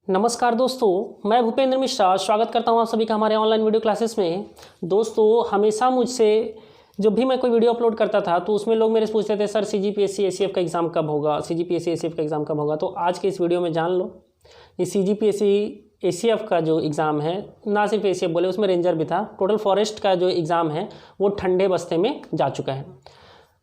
नमस्कार दोस्तों, मैं भूपेंद्र मिश्रा स्वागत करता हूं आप सभी का हमारे ऑनलाइन वीडियो क्लासेस में। दोस्तों, हमेशा मुझसे जब भी मैं कोई वीडियो अपलोड करता था तो उसमें लोग मेरे से पूछते थे, सर सीजीपीएससी एसीएफ का एग्ज़ाम कब होगा, सीजीपीएससी एसीएफ का एग्ज़ाम कब होगा। तो आज के इस वीडियो में जान लो, ये सीजीपीएससी एसीएफ का जो एग्ज़ाम है, ना सिर्फ एसीएफ बोले, उसमें रेंजर भी था। टोटल फॉरेस्ट का जो एग्ज़ाम है वो ठंडे बस्ते में जा चुका है।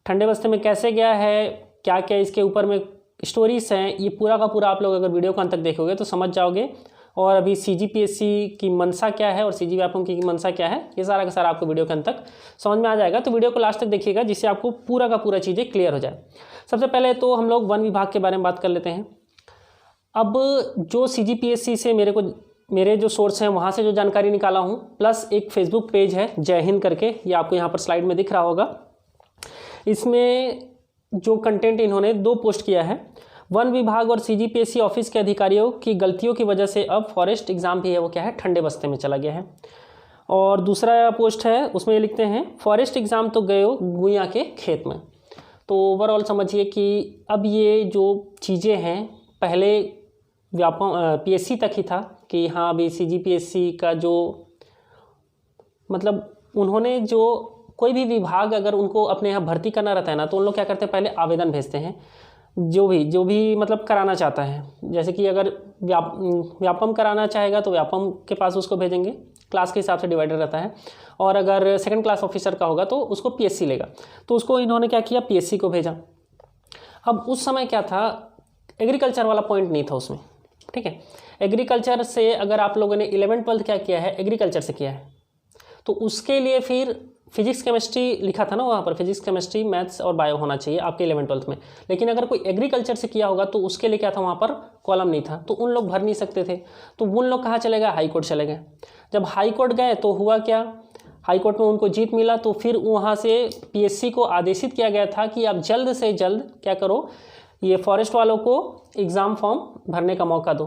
ठंडे बस्ते में कैसे गया है, क्या क्या इसके ऊपर में स्टोरीज हैं, ये पूरा का पूरा आप लोग अगर वीडियो को अंत तक देखोगे तो समझ जाओगे। और अभी सीजीपीएससी की मंशा क्या है और सीजी व्यापम की मंशा क्या है, ये सारा का सारा आपको वीडियो के अंत तक समझ में आ जाएगा। तो वीडियो को लास्ट तक देखिएगा जिससे आपको पूरा का पूरा चीज़ें क्लियर हो जाए। सबसे पहले तो हम लोग वन विभाग के बारे में बात कर लेते हैं। अब जो सीजीपीएससी से मेरे जो सोर्स हैं वहाँ से जो जानकारी निकाला हूँ, प्लस एक फेसबुक पेज है जय हिंद करके, ये आपको यहाँ पर स्लाइड में दिख रहा होगा। इसमें जो कंटेंट इन्होंने 2 पोस्ट किया है। वन विभाग और सीजीपीएससी ऑफिस के अधिकारियों की गलतियों की वजह से अब फॉरेस्ट एग्ज़ाम भी है वो क्या है, ठंडे बस्ते में चला गया है। और दूसरा पोस्ट है, उसमें ये लिखते हैं, फॉरेस्ट एग्ज़ाम तो गए हो गुइया के खेत में। तो ओवरऑल समझिए कि अब ये जो चीज़ें हैं, पहले पीएससी तक ही था कि हाँ अभी सीजीपीएससी का जो मतलब उन्होंने जो कोई भी विभाग अगर उनको अपने यहाँ भर्ती करना रहता है ना, तो उन लोग क्या करते हैं, पहले आवेदन भेजते हैं जो भी मतलब कराना चाहता है। जैसे कि अगर व्यापम कराना चाहेगा तो व्यापम के पास उसको भेजेंगे, क्लास के हिसाब से डिवाइडेड रहता है। और अगर सेकंड क्लास ऑफिसर का होगा तो उसको पीएससी लेगा, तो उसको इन्होंने क्या किया, पीएससी को भेजा। अब उस समय क्या था, एग्रीकल्चर वाला पॉइंट नहीं था उसमें, ठीक है। एग्रीकल्चर से अगर आप लोगों ने 11th-12th क्या किया है, एग्रीकल्चर से किया है, तो उसके लिए फिर फिजिक्स केमिस्ट्री लिखा था ना वहाँ पर, फिजिक्स केमिस्ट्री मैथ्स और बायो होना चाहिए आपके 11th-12th में। लेकिन अगर कोई एग्रीकल्चर से किया होगा तो उसके लिए क्या था, वहाँ पर कॉलम नहीं था, तो उन लोग भर नहीं सकते थे। तो उन लोग कहाँ चले गए, हाई कोर्ट चले गए। जब हाई कोर्ट गए तो हुआ क्या, हाई कोर्ट में उनको जीत मिला। तो फिर वहाँ से पीएससी को आदेशित किया गया था कि आप जल्द से जल्द क्या करो, ये फॉरेस्ट वालों को एग्ज़ाम फॉर्म भरने का मौका दो।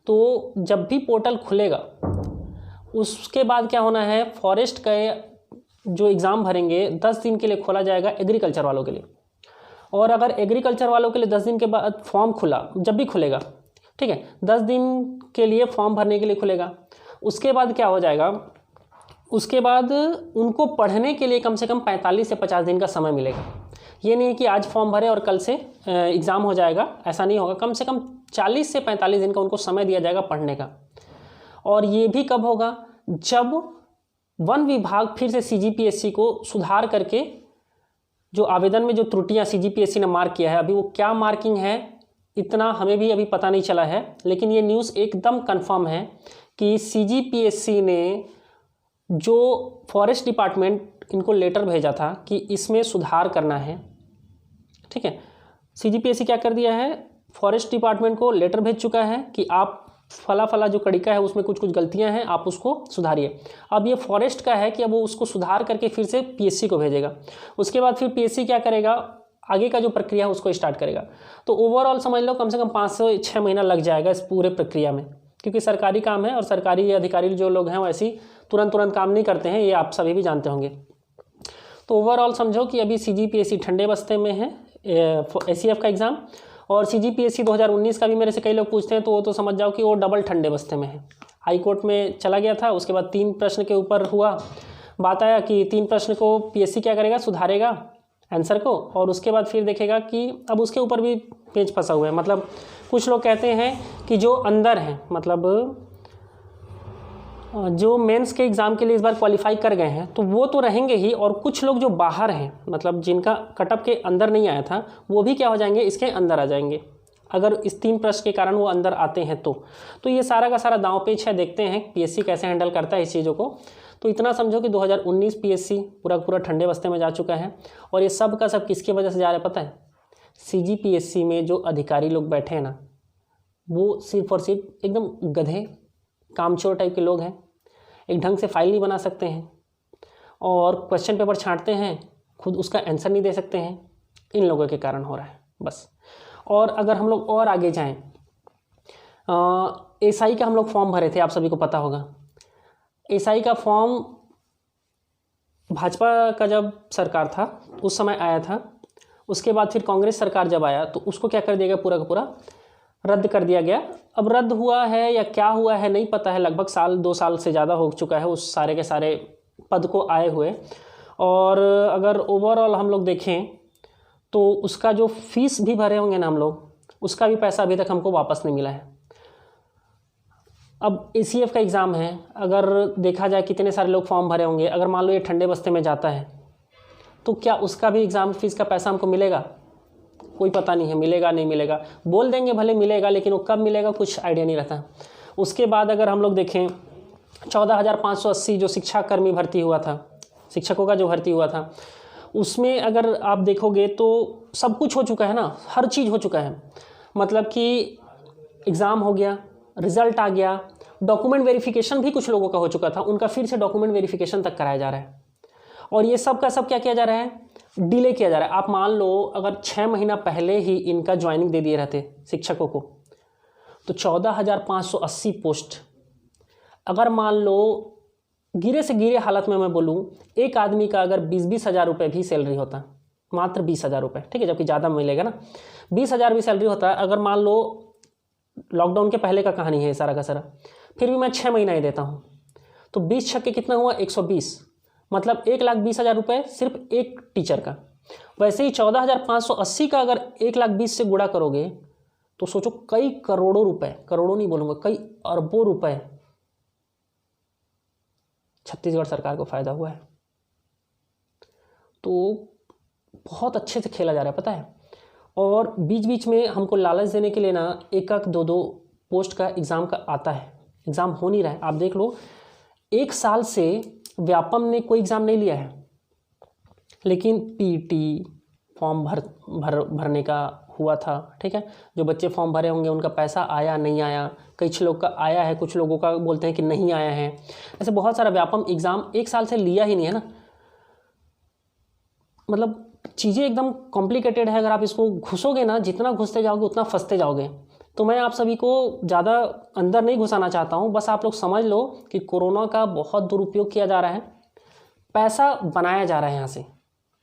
तो जब भी पोर्टल खुलेगा उसके बाद क्या होना है, फॉरेस्ट का जो एग्ज़ाम भरेंगे 10 दिन के लिए खोला जाएगा एग्रीकल्चर वालों के लिए। और अगर एग्रीकल्चर वालों के लिए 10 दिन के बाद फॉर्म खुला, जब भी खुलेगा, ठीक है, 10 दिन के लिए फॉर्म भरने के लिए खुलेगा। उसके बाद क्या हो जाएगा, उसके बाद उनको पढ़ने के लिए कम से कम 45 से 50 दिन का समय मिलेगा। ये नहीं है कि आज फॉर्म भरे और कल से एग्ज़ाम हो जाएगा, ऐसा नहीं होगा। कम से कम 40 से 45 दिन का उनको समय दिया जाएगा पढ़ने का। और ये भी कब होगा, जब वन विभाग फिर से सीजीपीएससी को सुधार करके जो आवेदन में जो त्रुटियां सीजीपीएससी ने मार्क किया है, अभी वो क्या मार्किंग है इतना हमें भी अभी पता नहीं चला है, लेकिन ये न्यूज़ एकदम कंफर्म है कि सीजीपीएससी ने जो फॉरेस्ट डिपार्टमेंट इनको लेटर भेजा था कि इसमें सुधार करना है, ठीक है, सीजीपीएससी क्या कर दिया है, फॉरेस्ट डिपार्टमेंट को लेटर भेज चुका है कि आप फला जो कड़िका है उसमें कुछ गलतियां हैं, आप उसको सुधारिए। अब ये फॉरेस्ट का है कि अब वो उसको सुधार करके फिर से पीएससी को भेजेगा। उसके बाद फिर पीएससी क्या करेगा, आगे का जो प्रक्रिया है उसको स्टार्ट करेगा। तो ओवरऑल समझ लो कम से कम 5 से 6 महीना लग जाएगा इस पूरे प्रक्रिया में, क्योंकि सरकारी काम है और सरकारी अधिकारी जो लोग हैं वो ऐसी तुरंत काम नहीं करते हैं, ये आप सभी भी जानते होंगे। तो ओवरऑल समझो कि अभी सीजीपीएससी ठंडे बस्ते में है एसीएफ का एग्ज़ाम। और सीजीपीएससी 2019 का भी मेरे से कई लोग पूछते हैं, तो वो तो समझ जाओ कि वो डबल ठंडे बस्ते में है। हाई कोर्ट में चला गया था, उसके बाद 3 प्रश्न के ऊपर हुआ, बात आया कि 3 प्रश्न को पीएससी क्या करेगा, सुधारेगा आंसर को, और उसके बाद फिर देखेगा कि अब उसके ऊपर भी पेच फंसा हुआ है। मतलब कुछ लोग कहते हैं कि जो अंदर हैं, मतलब जो मेंस के एग्ज़ाम के लिए इस बार क्वालिफाई कर गए हैं तो वो तो रहेंगे ही, और कुछ लोग जो बाहर हैं, मतलब जिनका कटअप के अंदर नहीं आया था, वो भी क्या हो जाएंगे, इसके अंदर आ जाएंगे अगर इस 3 प्रश्न के कारण वो अंदर आते हैं तो ये सारा का सारा दांव पेच है। देखते हैं पीएससी कैसे हैंडल करता है इस चीज़ों को। तो इतना समझो कि 2019 पीएससी पूरा ठंडे बस्ते में जा चुका है। और ये सब का सब किसकी वजह से जा रहा है पता है, सीजीपीएससी में जो अधिकारी लोग बैठे हैं ना, वो सिर्फ और सिर्फ एकदम गधे कामचोर टाइप के लोग हैं। एक ढंग से फाइल नहीं बना सकते हैं और क्वेश्चन पेपर छांटते हैं, खुद उसका आंसर नहीं दे सकते हैं। इन लोगों के कारण हो रहा है बस। और अगर हम लोग और आगे जाएं, एसआई का हम लोग फॉर्म भरे थे, आप सभी को पता होगा। एसआई का फॉर्म भाजपा का जब सरकार था उस समय आया था। उसके बाद फिर कांग्रेस सरकार जब आया तो उसको क्या कर दिया गया, पूरा का पूरा रद्द कर दिया गया। अब रद्द हुआ है या क्या हुआ है नहीं पता है, लगभग साल 2 साल से ज़्यादा हो चुका है उस सारे के सारे पद को आए हुए। और अगर ओवरऑल हम लोग देखें तो उसका जो फीस भी भरे होंगे ना हम लोग, उसका भी पैसा अभी तक हमको वापस नहीं मिला है। अब ACF का एग्ज़ाम है, अगर देखा जाए कितने सारे लोग फॉर्म भरे होंगे, अगर मान लो ये ठंडे बस्ते में जाता है तो क्या उसका भी एग्ज़ाम फीस का पैसा हमको मिलेगा? कोई पता नहीं है, मिलेगा नहीं मिलेगा। बोल देंगे भले मिलेगा, लेकिन वो कब मिलेगा कुछ आइडिया नहीं रहता। उसके बाद अगर हम लोग देखें 14,580 जो शिक्षाकर्मी भर्ती हुआ था, शिक्षकों का जो भर्ती हुआ था, उसमें अगर आप देखोगे तो सब कुछ हो चुका है ना, हर चीज़ हो चुका है। मतलब कि एग्ज़ाम हो गया, रिज़ल्ट आ गया, डॉक्यूमेंट वेरिफिकेशन भी कुछ लोगों का हो चुका था, उनका फिर से डॉक्यूमेंट वेरिफिकेशन तक कराया जा रहा है। और ये सब का सब क्या किया जा रहा है? डिले किया जा रहा है। आप मान लो अगर 6 महीना पहले ही इनका ज्वाइनिंग दे दिए रहते शिक्षकों को, तो 14,580 पोस्ट, अगर मान लो गिरे से गिरे हालत में मैं बोलूँ, एक आदमी का अगर 20-20 हज़ार रुपये भी सैलरी होता, मात्र 20 हज़ार रुपये, ठीक है, जबकि ज़्यादा मिलेगा ना, 20 हज़ार भी सैलरी होता है। अगर मान लो लॉकडाउन के पहले का कहानी है सारा का सारा, फिर भी मैं 6 महीना ही देता हूँ, तो 20 छक्के कितना हुआ? 120, मतलब 1,20,000 रुपये सिर्फ एक टीचर का। वैसे ही 14,580 का अगर 1,20,000 से गुणा करोगे तो सोचो कई करोड़ों रुपए, करोड़ों नहीं बोलूँगा, कई अरबों रुपए छत्तीसगढ़ सरकार को फ़ायदा हुआ है। तो बहुत अच्छे से खेला जा रहा है, पता है। और बीच बीच में हमको लालच देने के लिए ना 1-1, 2-2 पोस्ट का एग्ज़ाम का आता है, एग्ज़ाम हो नहीं रहा है। आप देख लो 1 साल से व्यापम ने कोई एग्ज़ाम नहीं लिया है, लेकिन PET फॉर्म भरने का हुआ था, ठीक है। जो बच्चे फॉर्म भरे होंगे उनका पैसा आया नहीं आया, कुछ लोग का आया है, कुछ लोगों का बोलते हैं कि नहीं आया है। ऐसे बहुत सारा व्यापम एग्ज़ाम 1 साल से लिया ही नहीं है ना। मतलब चीज़ें एकदम कॉम्प्लिकेटेड है। अगर आप इसको घुसोगे ना, जितना घुसते जाओगे उतना फंसते जाओगे। तो मैं आप सभी को ज़्यादा अंदर नहीं घुसाना चाहता हूँ, बस आप लोग समझ लो कि कोरोना का बहुत दुरुपयोग किया जा रहा है, पैसा बनाया जा रहा है यहाँ से,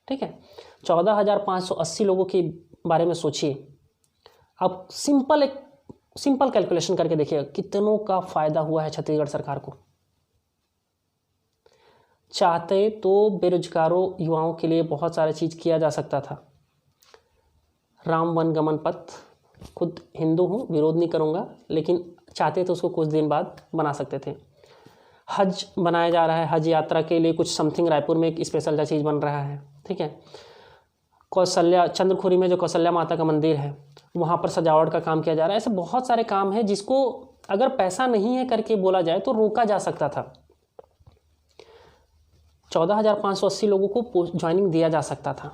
ठीक है। 14,580 लोगों के बारे में सोचिए आप, सिंपल कैलकुलेशन करके देखिए कितनों का फ़ायदा हुआ है छत्तीसगढ़ सरकार को। चाहते तो बेरोजगारों युवाओं के लिए बहुत सारा चीज़ किया जा सकता था। राम वन गमन पथ, खुद हिंदू हूँ, विरोध नहीं करूँगा, लेकिन चाहते तो उसको कुछ दिन बाद बना सकते थे। हज बनाया जा रहा है, हज यात्रा के लिए कुछ समथिंग रायपुर में एक स्पेशल सा चीज़ बन रहा है, ठीक है। कौशल्या चंद्रखुरी में जो कौशल्या माता का मंदिर है वहाँ पर सजावट का काम किया जा रहा है। ऐसे बहुत सारे काम हैं जिसको अगर पैसा नहीं है करके बोला जाए तो रोका जा सकता था। 14,580 लोगों को ज्वाइनिंग दिया जा सकता था,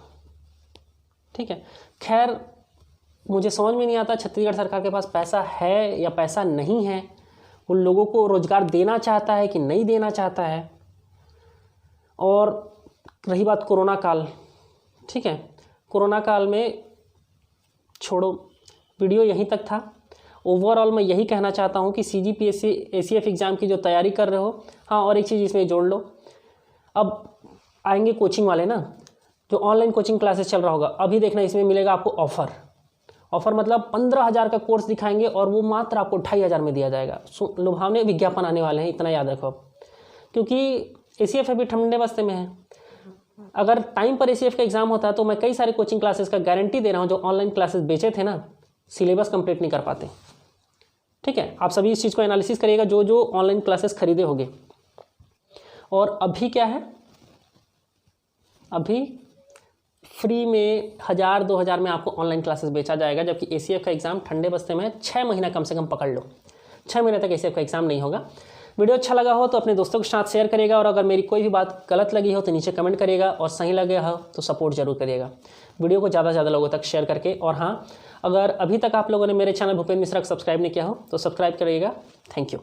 ठीक है। खैर मुझे समझ में नहीं आता छत्तीसगढ़ सरकार के पास पैसा है या पैसा नहीं है, उन लोगों को रोजगार देना चाहता है कि नहीं देना चाहता है। और रही बात कोरोना काल, ठीक है, कोरोना काल में छोड़ो, वीडियो यहीं तक था। ओवरऑल मैं यही कहना चाहता हूँ कि CGPSC ACF एग्ज़ाम की जो तैयारी कर रहे हो, हाँ और एक चीज़ इसमें जोड़ लो, अब आएंगे कोचिंग वाले ना, जो ऑनलाइन कोचिंग क्लासेस चल रहा होगा, अभी देखना इसमें मिलेगा आपको ऑफ़र मतलब 15,000 का कोर्स दिखाएंगे और वो मात्र आपको 2,500 में दिया जाएगा। लुभावने विज्ञापन आने वाले हैं, इतना याद रखो अब, क्योंकि ACF अभी ठंडे बस्ते में है। अगर टाइम पर ACF का एग्ज़ाम होता है तो मैं कई सारे कोचिंग क्लासेस का गारंटी दे रहा हूँ, जो ऑनलाइन क्लासेस बेचे थे ना, सिलेबस कंप्लीट नहीं कर पाते, ठीक है। आप सभी इस चीज़ को एनालिसिस करिएगा जो जो ऑनलाइन क्लासेस खरीदे होंगे। और अभी क्या है, अभी फ्री में 1,000-2,000 में आपको ऑनलाइन क्लासेस बेचा जाएगा, जबकि ACF का एग्ज़ाम ठंडे बस्ते में 6 महीना कम से कम पकड़ लो, 6 महीने तक ACF का एग्ज़ाम नहीं होगा। वीडियो अच्छा लगा हो तो अपने दोस्तों के साथ शेयर करिएगा, और अगर मेरी कोई भी बात गलत लगी हो तो नीचे कमेंट करिएगा, और सही लगे हो तो सपोर्ट जरूर करिएगा वीडियो को ज़्यादा से ज़्यादा लोगों तक शेयर करके। और हाँ, अगर अभी तक आप लोगों ने मेरे चैनल भूपेंद्र मिश्रा को सब्सक्राइब नहीं किया हो तो सब्सक्राइब करिएगा। Thank you.